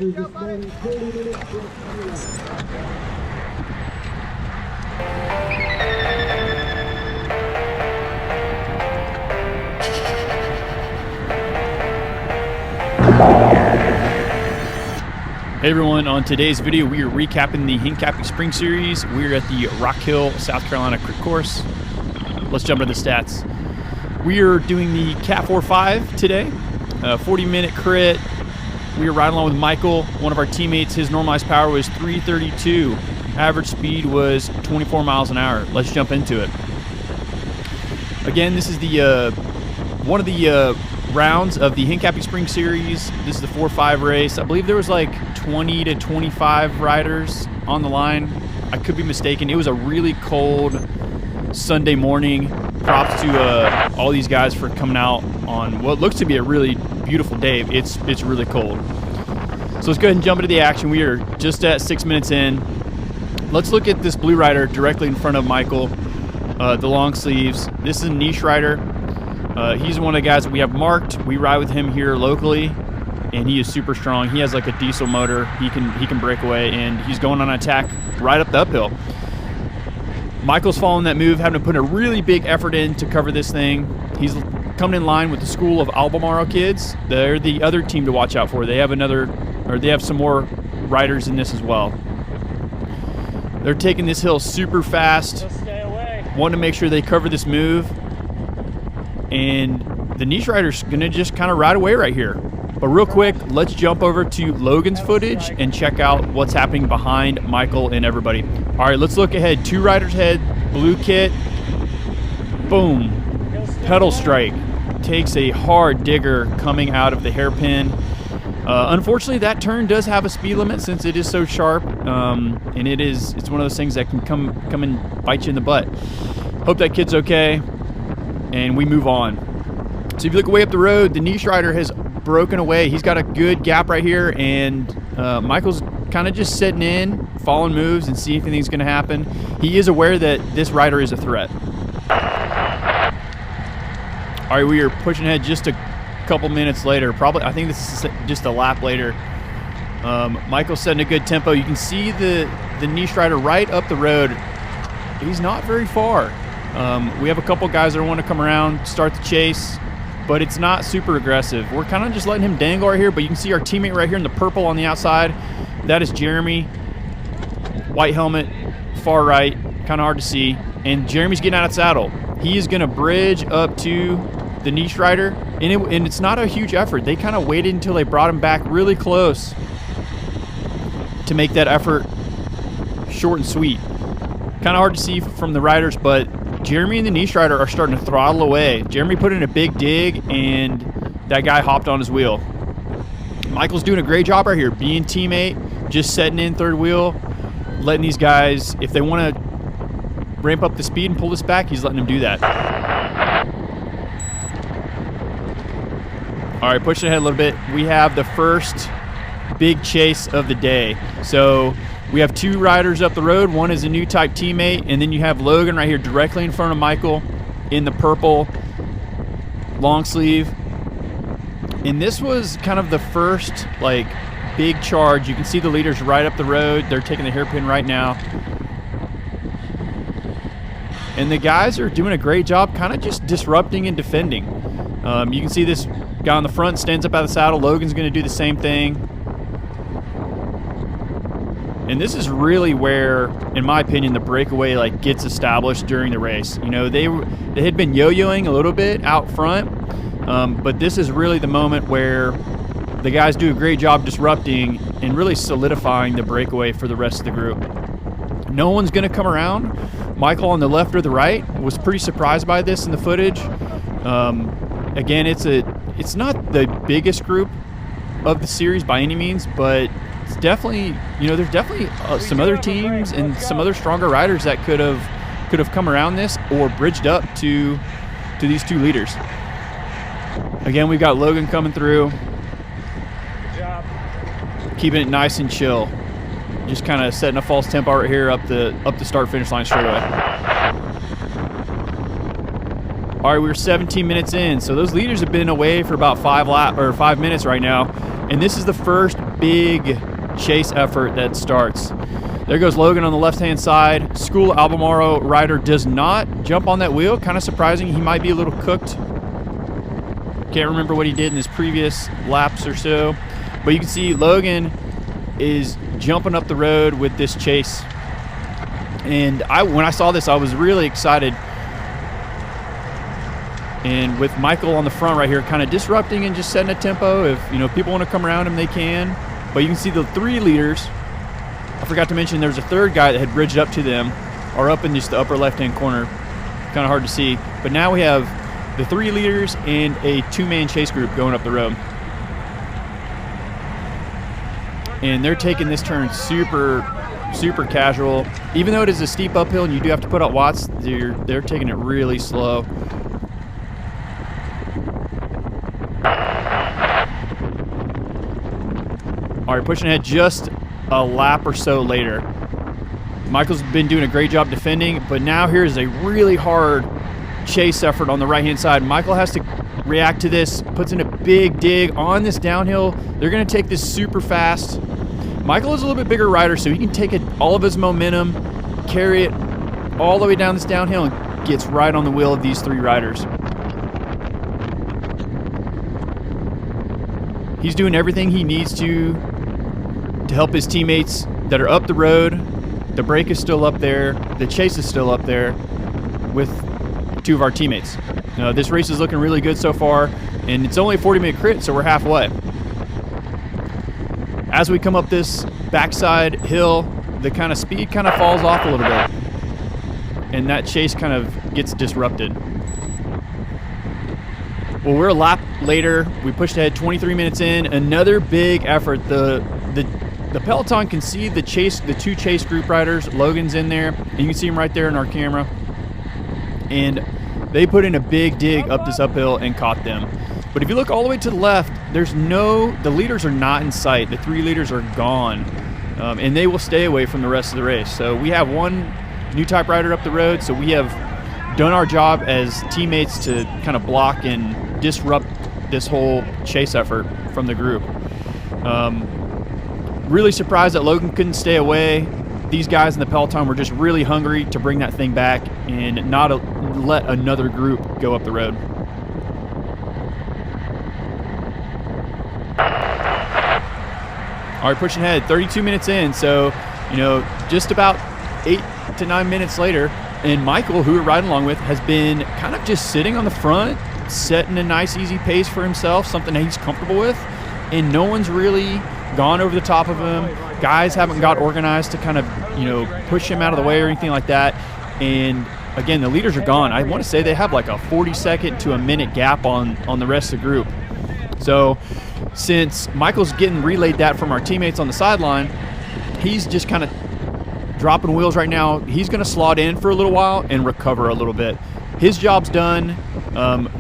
Hey everyone, on today's video we are recapping the Hincapie Spring Series. We're at the Rock Hill, South Carolina Crit Course. Let's jump into the stats. We are doing the Cat 4-5 today, 40-minute crit. We are riding along with Michael, one of our teammates. His normalized power was 332. Average speed was 24 miles an hour. Let's jump into it. Again, this is the one of the rounds of the Hincapie Spring Series. This is the 4-5 race. I believe there was like 20 to 25 riders on the line. I could be mistaken. It was a really cold Sunday morning. Props to all these guys for coming out on what looks to be a really beautiful day. It's really cold. So let's go ahead and jump into the action. We are just at 6 minutes in. Let's look at this blue rider directly in front of Michael, the long sleeves. This is a niche rider. He's one of the guys that we have marked. We ride with him here locally, and he is super strong. He has like a diesel motor. He can break away, and he's going on an attack right up the uphill. Michael's following that move, having to put a really big effort in to cover this thing. He's coming in line with the school of Albemarle kids. They're the other team to watch out for. They have some more riders in this as well. They're taking this hill super fast. Stay away. Want to make sure they cover this move. And the niche rider's going to just kind of ride away right here. But real quick, let's jump over to Logan's footage and check out what's happening behind Michael and everybody. All right, let's look ahead. 2 riders ahead, blue kit. Boom. Pedal strike. Takes a hard digger coming out of the hairpin. Unfortunately, that turn does have a speed limit since it is so sharp. And it's one of those things that can come and bite you in the butt. Hope that kid's okay. And we move on. So if you look way up the road, the niche rider has broken away. He's got a good gap right here, and Michael's kind of just sitting in, following moves and see if anything's going to happen. He is aware that this rider is a threat. All right, we are pushing ahead just a couple minutes later. Probably, I think this is just a lap later. Michael's setting a good tempo. You can see the niche rider right up the road. He's not very far. We have a couple guys that want to come around, start the chase, but it's not super aggressive. We're kind of just letting him dangle right here, but you can see our teammate right here in the purple on the outside. That is Jeremy. White helmet, far right, kind of hard to see. And Jeremy's getting out of saddle. He is going to bridge up to the niche rider, and it's not a huge effort. They kind of waited until they brought him back really close to make that effort short and sweet. Kind of hard to see from the riders, but Jeremy and the niche rider are starting to throttle away. Jeremy put in a big dig, and that guy hopped on his wheel. Michael's doing a great job right here, being teammate, just setting in third wheel, letting these guys, if they want to ramp up the speed and pull this back, he's letting them do that. All right, pushing ahead a little bit. We have the first big chase of the day. So we have 2 riders up the road. One is a Newtype teammate, and then you have Logan right here directly in front of Michael in the purple long sleeve. And this was kind of the first like big charge. You can see the leaders right up the road. They're taking the hairpin right now. And the guys are doing a great job kind of just disrupting and defending. You can see this guy on the front stands up out of the saddle. Logan's going to do the same thing. And this is really where, in my opinion, the breakaway like gets established during the race. You know, they had been yo-yoing a little bit out front, but this is really the moment where the guys do a great job disrupting and really solidifying the breakaway for the rest of the group. No one's going to come around. Michael on the left or the right was pretty surprised by this in the footage. Again, it's not the biggest group of the series by any means, but it's definitely, you know, there's definitely some other teams and some other stronger riders that could have come around this or bridged up to these 2 leaders. Again, we've got Logan coming through. Good job. Keeping it nice and chill. Just kind of setting a false tempo right here up the start-finish line straightaway. All right, we're 17 minutes in, so those leaders have been away for about 5 minutes right now, and this is the first big chase effort that starts. There goes Logan on the left-hand side. School Albemarle rider does not jump on that wheel. Kind of surprising. He might be a little cooked. Can't remember what he did in his previous laps or so. But you can see Logan is jumping up the road with this chase. And when I saw this, I was really excited. And with Michael on the front right here, kind of disrupting and just setting a tempo. If people want to come around him, they can. But you can see the 3 leaders. I forgot to mention there's a third guy that had bridged up to them, or up in just the upper left-hand corner. Kind of hard to see. But now we have the 3 leaders and a 2-man chase group going up the road. And they're taking this turn super casual. Even though it is a steep uphill and you do have to put out watts, they're taking it really slow. All right, pushing ahead just a lap or so later. Michael's been doing a great job defending, but now here's a really hard chase effort on the right-hand side. Michael has to react to this, puts in a big dig on this downhill. They're going to take this super fast. Michael is a little bit bigger rider, so he can take all of his momentum, carry it all the way down this downhill, and gets right on the wheel of these 3 riders. He's doing everything he needs to help his teammates that are up the road. The brake is still up there. The chase is still up there with 2 of our teammates. This race is looking really good so far, and it's only a 40-minute crit, so we're halfway. As we come up this backside hill, the kind of speed kind of falls off a little bit, and that chase kind of gets disrupted. Well, we're a lap later. We pushed ahead 23 minutes in. Another big effort. The peloton can see the 2 chase group riders. Logan's in there. And you can see him right there in our camera. And they put in a big dig up this uphill and caught them. But if you look all the way to the left, the leaders are not in sight. The 3 leaders are gone. And they will stay away from the rest of the race. So we have 1 Newtype rider up the road. So we have done our job as teammates to kind of block and disrupt this whole chase effort from the group. Really surprised that Logan couldn't stay away. These guys in the peloton were just really hungry to bring that thing back and not let another group go up the road. All right, pushing ahead, 32 minutes in, so just about 8 to 9 minutes later, and Michael, who we're riding along with, has been kind of just sitting on the front, setting a nice easy pace for himself, something that he's comfortable with, and no one's really gone over the top of him. Guys haven't got organized to kind of push him out of the way or anything like that. And again, the leaders are gone. I want to say they have like a 40-second to a minute gap on the rest of the group. So since Michael's getting relayed that from our teammates on the sideline, he's just kind of dropping wheels right now. He's going to slot in for a little while and recover a little bit. His job's done.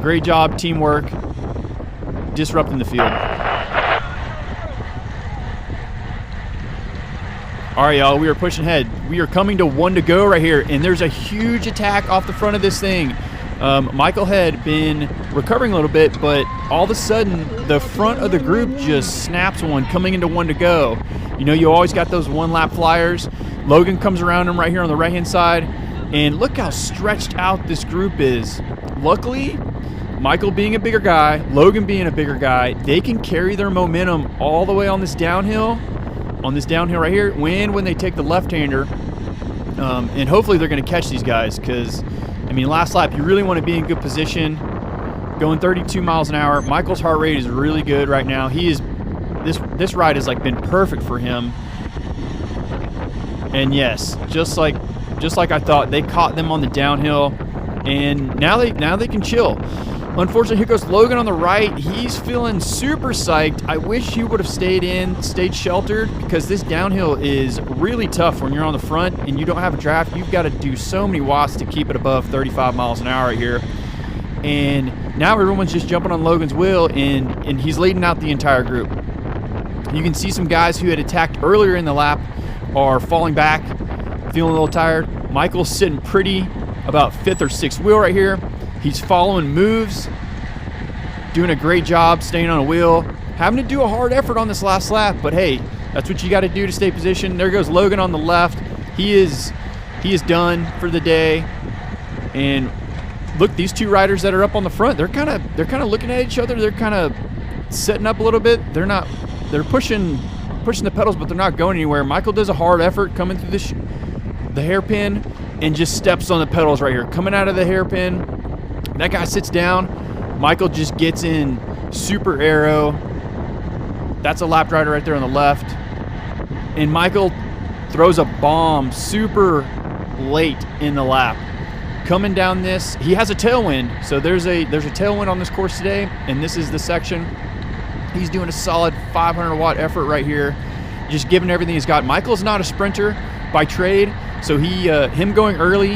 Great job, teamwork, disrupting the field. All right, y'all, we are pushing ahead. We are coming to 1 to go right here, and there's a huge attack off the front of this thing. Michael had been recovering a little bit, but all of a sudden, the front of the group just snaps one coming into 1 to go. You always got those 1-lap flyers. Logan comes around him right here on the right-hand side, and look how stretched out this group is. Luckily, Michael being a bigger guy, Logan being a bigger guy, they can carry their momentum all the way on this downhill. Right here, when they take the left-hander, and hopefully they're going to catch these guys, because last lap you really want to be in good position, going 32 miles an hour. Michael's heart rate is really good right now. This ride has been perfect for him, and yes, just like I thought, they caught them on the downhill, and now they can chill. Unfortunately, here goes Logan on the right. He's feeling super psyched. I wish he would have stayed sheltered, because this downhill is really tough when you're on the front and you don't have a draft. You've got to do so many watts to keep it above 35 miles an hour right here. And now everyone's just jumping on Logan's wheel, and he's leading out the entire group. You can see some guys who had attacked earlier in the lap are falling back, feeling a little tired. Michael's sitting pretty, about 5th or 6th wheel right here. He's following moves, doing a great job staying on a wheel. having to do a hard effort on this last lap, but hey, that's what you got to do to stay positioned. There goes Logan on the left. He is done for the day. And look, these two riders that are up on the front, they're kind of looking at each other. They're kind of setting up a little bit. They're pushing the pedals, but they're not going anywhere. Michael does a hard effort coming through the hairpin and just steps on the pedals right here. Coming out of the hairpin, that guy sits down. Michael just gets in super aero. That's a lap rider right there on the left. And Michael throws a bomb super late in the lap. Coming down this, he has a tailwind. So there's a tailwind on this course today, and this is the section. He's doing a solid 500-watt effort right here, just giving everything he's got. Michael's not a sprinter by trade, so him going early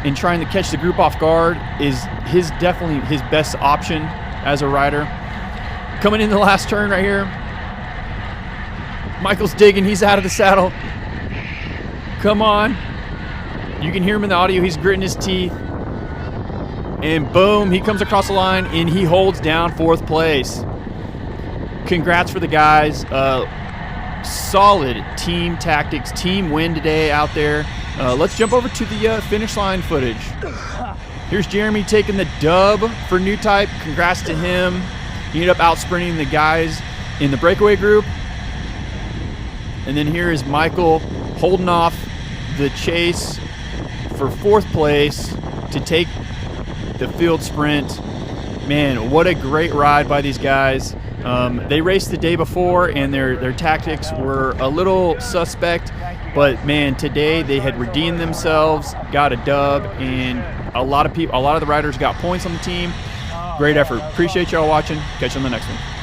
and trying to catch the group off guard is definitely his best option as a rider. Coming in the last turn right here, Michael's digging. He's out of the saddle. Come on. You can hear him in the audio. He's gritting his teeth. And boom, he comes across the line, and he holds down 4th place. Congrats for the guys. Solid team tactics, team win today out there. Let's jump over to the finish line footage. Here's Jeremy taking the dub for Newtype. Congrats to him. He ended up out-sprinting the guys in the breakaway group. And then here is Michael holding off the chase for 4th place to take the field sprint. Man, what a great ride by these guys. They raced the day before, and their tactics were a little suspect, but man, today they had redeemed themselves, got a dub, and a lot of the riders got points on the team. Great effort. Appreciate y'all watching. Catch you on the next one.